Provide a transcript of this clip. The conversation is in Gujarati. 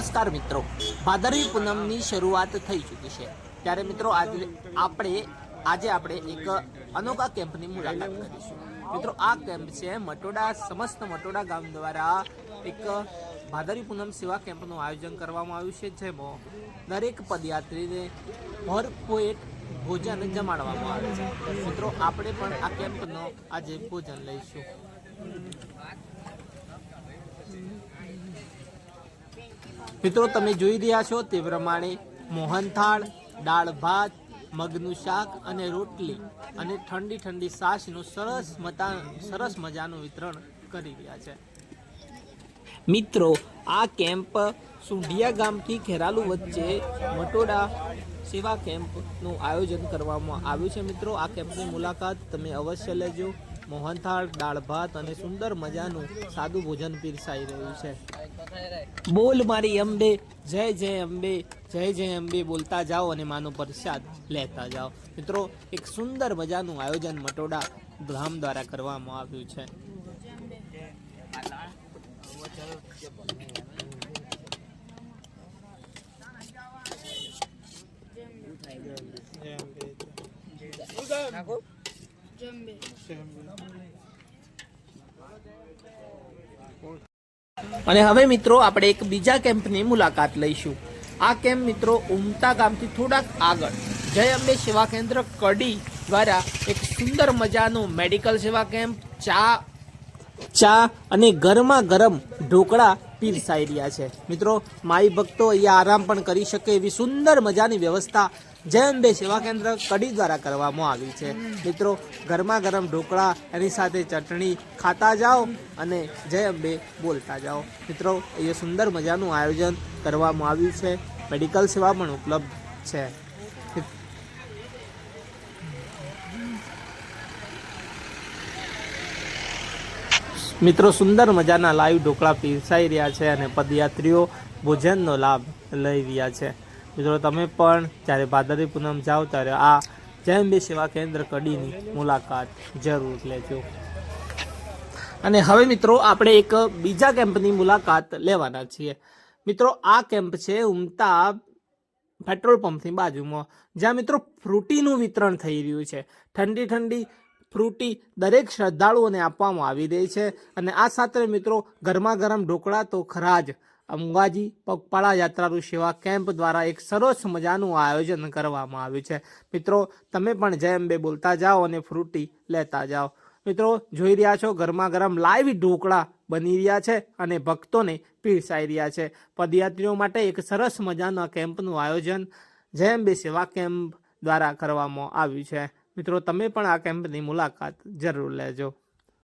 નમસ્કાર મિત્રો, ભાદરવી પૂનમની શરૂઆત થઈ ચૂકી છે ત્યારે મિત્રો આજે આપણે એક અનોખા કેમ્પની મુલાકાત કરીશું। મિત્રો આ કેમ્પ છે મટોડા સમસ્ત મટોડા ગામ દ્વારા એક ભાદરવી પૂનમ સેવા કેમ્પનું આયોજન કરવામાં આવ્યું છે, જેમાં દરેક પદયાત્રીને ભરપેટ ભોજન જમાડવામાં આવે છે। મિત્રો આપણે પણ આ કેમ્પનો આજે ભોજન લઈશું। મિત્રો તમે જોઈ રહ્યા છો તે પ્રમાણે મોહનથાળ, દાળ ભાત, મગનું શાક અને રોટલી અને ઠંડી ઠંડી છાશનું સરસ મજાનું વિતરણ કરી રહ્યા છે। મિત્રો આ કેમ્પ સુંઢિયા ગામથી ખેરાલુ વચ્ચે મટોડા સેવા કેમ્પનું આયોજન કરવામાં આવ્યું છે। મિત્રો આ કેમ્પની મુલાકાત તમે અવશ્ય લેજો। મોહનથાળ, દાળ ભાત અને સુંદર મજાનું સાદું ભોજન પીરસાઈ રહ્યું છે। બોલ મારી અંબે, જય જય અંબે, જય જય અંબે બોલતા જાઓ અને માનો પ્રસાદ લેતા જાઓ। મિત્રો એક સુંદર મજાનું આયોજન મટોડા ગામ દ્વારા કરવામાં આવ્યું છે। અને હવે મિત્રો આપણે એક બીજા કેમ્પની મુલાકાત લઈશું। આ કેમ્પ મિત્રો ઉમતા ગામથી થોડાક આગળ જય અંબે સેવા કેન્દ્ર કડી દ્વારા એક સુંદર મજાનું મેડિકલ સેવા કેમ્પ, ચા અને ગરમા ગરમ ઢોકળા પીરસાઈ રહ્યા છે। મિત્રો માઈ ભક્તો અહીંયા આરામ પણ કરી શકે એવી સુંદર મજાની વ્યવસ્થા જય અંબે સેવા કેન્દ્ર કડી દ્વારા કરવામાં આવી છે। મિત્રો ગરમા ગરમ ઢોકળા એની સાથે ચટણી ખાતા જાઓ અને જય અંબે બોલતા જાઓ। મિત્રો અહીંયા સુંદર મજાનું આયોજન કરવામાં આવ્યું છે। મેડિકલ સેવા પણ ઉપલબ્ધ છે। મિત્રો સુંદર મજાના લાઈવ ઢોકળા પીરસાઈ રહ્યા છે અને પદયાત્રીઓ ભોજનનો લાભ લઈ રહ્યા છે। મિત્રો તમે પણ જ્યારે ભાદરવી પૂનમ જાઓ ત્યારે આ જય અંબે સેવા કેન્દ્ર કડીની મુલાકાત જરૂર લેજો। અને હવે મિત્રો આપણે એક બીજા કેમ્પની મુલાકાત લેવાના છીએ। મિત્રો આ કેમ્પ છે ઉમતા પેટ્રોલ પંપની બાજુમાં, જ્યાં મિત્રો ફ્રૂટીનું વિતરણ થઈ રહ્યું છે। ઠંડી ઠંડી ફ્રૂટી દરેક શ્રદ્ધાળુઓને આપવામાં આવી રહી છે અને આ સાથે મિત્રો ગરમા ગરમ ઢોકળા તો ખરા જ। અંબાજી પગપાળા યાત્રાળુ સેવા કેમ્પ દ્વારા એક સરસ મજાનું આયોજન કરવામાં આવ્યું છે। મિત્રો તમે પણ જય અંબે બોલતા જાઓ અને ફ્રૂટી લેતા જાઓ। મિત્રો જોઈ રહ્યા છો ગરમા ગરમ લાઈવ ઢોકળા બની રહ્યા છે અને ભક્તોને પીરસાઈ રહ્યા છે। પદયાત્રીઓ માટે એક સરસ મજાના કેમ્પનું આયોજન જય અંબે સેવા કેમ્પ દ્વારા કરવામાં આવ્યું છે। મિત્રો તમે પણ આ કેમ્પની મુલાકાત જરૂર લેજો।